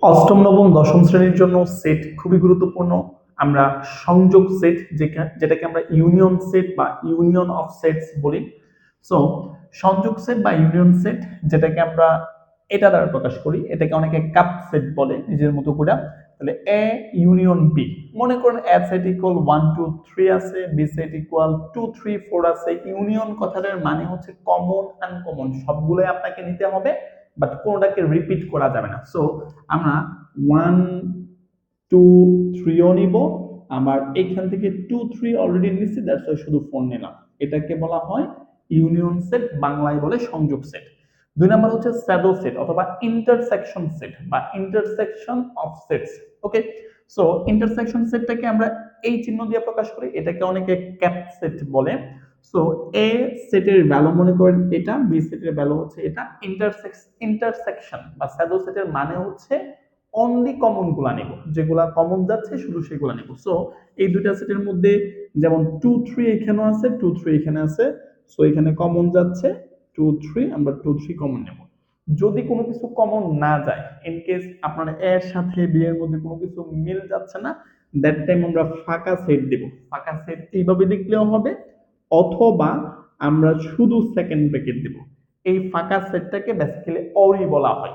অষ্টম নবম দশম শ্রেণীর জন্য সেট খুবই গুরুত্বপূর্ণ। আমরা সংযোগ সেট যেটাকে আমরা ইউনিয়ন সেট বা ইউনিয়ন অফ সেটস বলি। সো সংযোগ সেট বা ইউনিয়ন সেট যেটাকে আমরা এটা দ্বারা প্রকাশ করি, এটাকে অনেকে কাপ সেট বলে নিজের মতো করে। তাহলে এ ইউনিয়ন বি, মনে করেন এ সেট ইকুয়াল 1 2 3 আছে, বি সেট ইকুয়াল 2 3 4 আছে। ইউনিয়ন কথাটার মানে হচ্ছে কমন আনকমন সবগুলোই আপনাকে নিতে হবে, বাট কোনটাকে রিপিট করা যাবে না। সো আমরা 1 2 3 ও নিব, আমার এখান থেকে 2 3 অলরেডি নিচ্ছি, দ্যাটস ওয়াই শুধু 4 নিলাম। এটাকে বলা হয় ইউনিয়ন সেট, বাংলায় বলে সংযোগ সেট। দুই নাম্বার হচ্ছে স্যাডো সেট অথবা ইন্টারসেকশন সেট বা intersection of sets. Okay, so intersection সেটটাকে আমরা এই চিহ্ন দিয়ে প্রকাশ করি, এটাকে অনেকে ক্যাপ সেট বলে। সো এ সেটের ভ্যালু মনে করেন এটা, বি সেটের ভ্যালু হচ্ছে এটা। ইন্টারসেকশন বা স্যাডো সেটের মানে হচ্ছে অনলি কমন গুলা নেব, যেগুলা কমন যাচ্ছে শুধু সেগুলা নেব। সো এই দুইটা সেটের মধ্যে যেমন 2 3 এখানে আছে, 2 3 এখানে আছে, সো এখানে কমন যাচ্ছে 2 3, আমরা 2 3 কমন নেব। যদি কোনো কিছু কমন না যায়, ইন কেস আপনার এর সাথে বি এর মধ্যে কোনো কিছু মিল যাচ্ছে না, দ্যাট টাইম আমরা ফাঁকা সেট দেব। ফাঁকা সেট এইভাবে লিখলেও হবে, অথবা আমরা শুধু সেকেন্ড ব্র্যাকেট দেব। এই ফাঁকা সেটটাকে বেসিক্যালি অরি বলা হয়।